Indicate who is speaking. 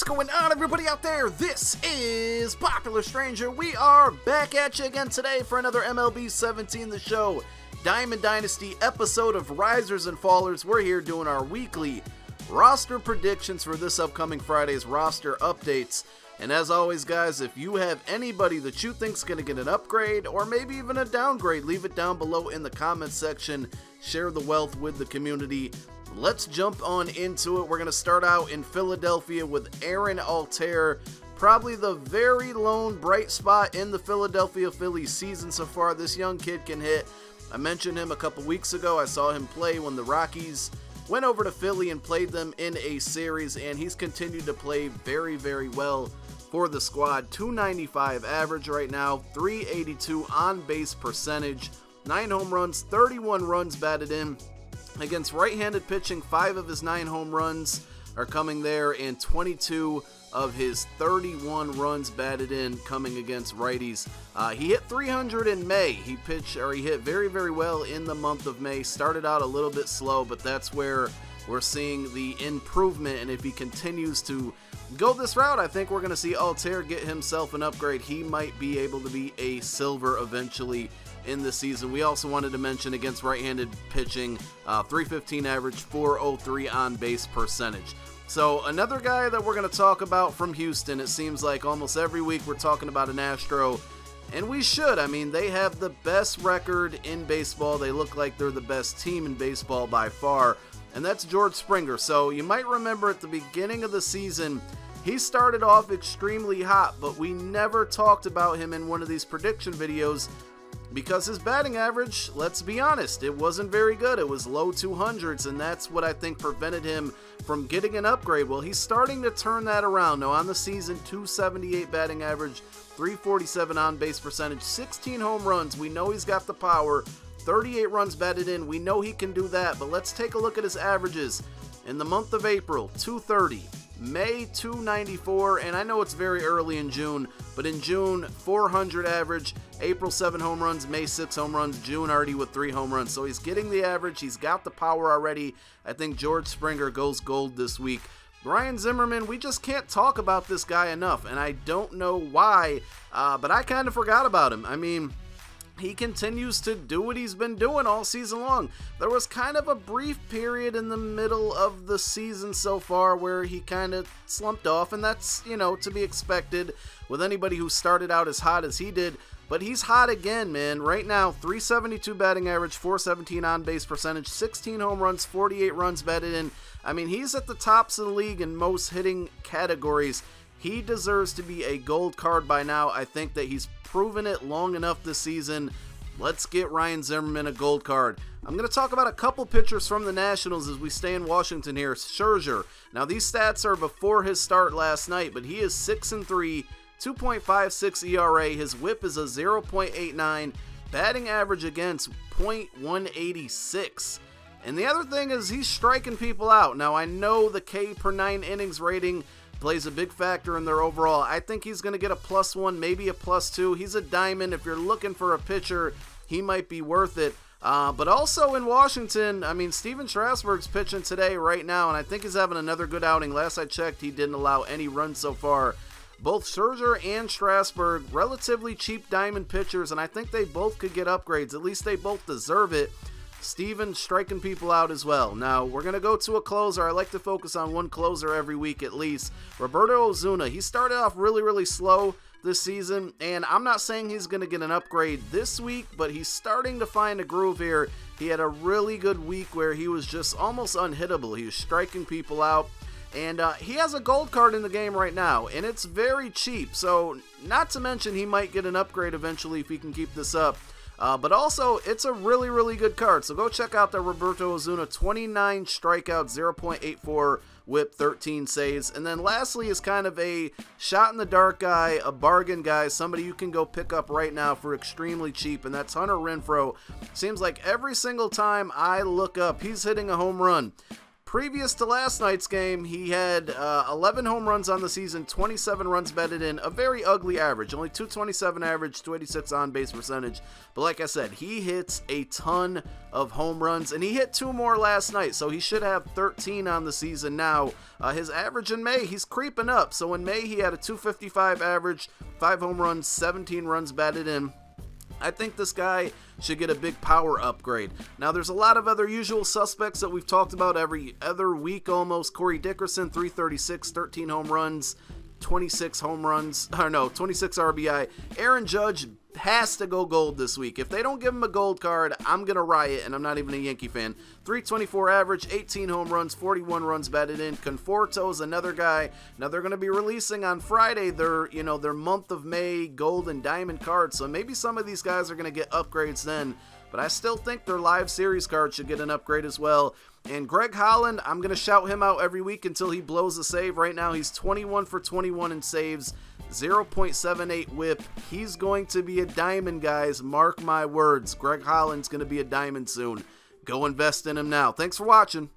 Speaker 1: What's going on, everybody out there? This is Popular Stranger. We are back at you again today for another MLB 17 The Show Diamond Dynasty episode of Risers and Fallers. We're here doing our weekly roster predictions for this upcoming Friday's roster updates. And as always, guys, if you have anybody that you think's going to get an upgrade or maybe even a downgrade, leave it down below in the comments section. Share the wealth with the community. Let's jump on into it. We're going to start out in Philadelphia with Aaron Altherr, probably the very lone bright spot in the Philadelphia Phillies season so far. This young kid can hit. I mentioned him a couple weeks ago. I saw him play when the Rockies went over to Philly and played them in a series, and he's continued to play very, very well for the squad. 295 average right now, 382 on-base percentage, 9 home runs, 31 runs batted in. Against right-handed pitching, 5 of his 9 home runs are coming there, and 22 of his 31 runs batted in coming against righties. He hit 300 in May. He hit very, very well in the month of May. Started out a little bit slow, but that's where we're seeing the improvement, and if he continues to go this route, I think we're going to see Altherr get himself an upgrade. He might be able to be a silver eventually in the season. We also wanted to mention against right-handed pitching, 315 average, 403 on base percentage. So another guy that we're going to talk about from Houston. It seems like almost every week we're talking about an Astro, and we should. I mean, they have the best record in baseball. They look like they're the best team in baseball by far, and that's George Springer. So you might remember at the beginning of the season, he started off extremely hot, but we never talked about him in one of these prediction videos because his batting average, let's be honest, it wasn't very good. It was low 200s, and that's what I think prevented him from getting an upgrade. Well, he's starting to turn that around. Now, on the season, 278 batting average, 347 on-base percentage, 16 home runs. We know he's got the power, 38 runs batted in. We know he can do that, but let's take a look at his averages. In the month of April, 230. May, 294, and I know it's very early in June, but in June, 400 average, April 7 home runs, May 6 home runs, June already with 3 home runs. So he's getting the average, he's got the power already. I think George Springer goes gold this week. Ryan Zimmerman, we just can't talk about this guy enough, and I don't know why, but I kind of forgot about him. I mean, he continues to do what he's been doing all season long. There was kind of a brief period in the middle of the season so far where he kind of slumped off, and that's, you know, to be expected with anybody who started out as hot as he did. But he's hot again, man. Right now, 372 batting average, 417 on-base percentage, 16 home runs, 48 runs batted in. I mean, he's at the tops of the league in most hitting categories. He deserves to be a gold card by now. I think that he's proven it long enough this season. Let's get Ryan Zimmerman a gold card. I'm going to talk about a couple pitchers from the Nationals as we stay in Washington here. Scherzer. Now, these stats are before his start last night, but he is 6-3, 2.56 ERA. His whip is a 0.89. Batting average against .186. And the other thing is he's striking people out. Now, I know the K per 9 innings rating plays a big factor in their overall. I think he's going to get a +1, maybe a +2. He's a diamond. If you're looking for a pitcher, he might be worth it. But also in Washington, I mean, Steven Strasburg's pitching today right now, and I think he's having another good outing. Last I checked, he didn't allow any runs so far. Both Scherzer and Strasburg, relatively cheap diamond pitchers, and I think they both could get upgrades. At least they both deserve it. Steven striking people out as well. Now, we're going to go to a closer. I like to focus on one closer every week at least. Roberto Osuna. He started off really, really slow this season, and I'm not saying he's going to get an upgrade this week, but he's starting to find a groove here. He had a really good week where he was just almost unhittable. He was striking people out, and he has a gold card in the game right now, and it's very cheap. So, not to mention he might get an upgrade eventually if he can keep this up. But also, it's a really, really good card. So go check out the Roberto Osuna, 29 strikeouts, 0.84 whip, 13 saves. And then lastly is kind of a shot-in-the-dark guy, a bargain guy, somebody you can go pick up right now for extremely cheap, and that's Renfroe. Seems like every single time I look up, he's hitting a home run. Previous to last night's game, he had 11 home runs on the season, 27 runs batted in, a very ugly average, only 227 average, 286 on-base percentage. But like I said, he hits a ton of home runs, and he hit 2 more last night, so he should have 13 on the season now. His average in May, he's creeping up. So in May, he had a 255 average, 5 home runs, 17 runs batted in. I think this guy should get a big power upgrade. Now, there's a lot of other usual suspects that we've talked about every other week almost. Corey Dickerson, 336, 13 home runs, 26 RBI. Aaron Judge has to go gold this week. If they don't give him a gold card, I'm going to riot, and I'm not even a Yankee fan. 324 average, 18 home runs, 41 runs batted in. Conforto's another guy. Now, they're going to be releasing on Friday their month of May gold and diamond cards, so maybe some of these guys are going to get upgrades then. But I still think their live series card should get an upgrade as well. And Greg Holland, I'm going to shout him out every week until he blows a save. Right now, he's 21 for 21 in saves, 0.78 whip. He's going to be a diamond, guys. Mark my words. Greg Holland's going to be a diamond soon. Go invest in him now. Thanks for watching.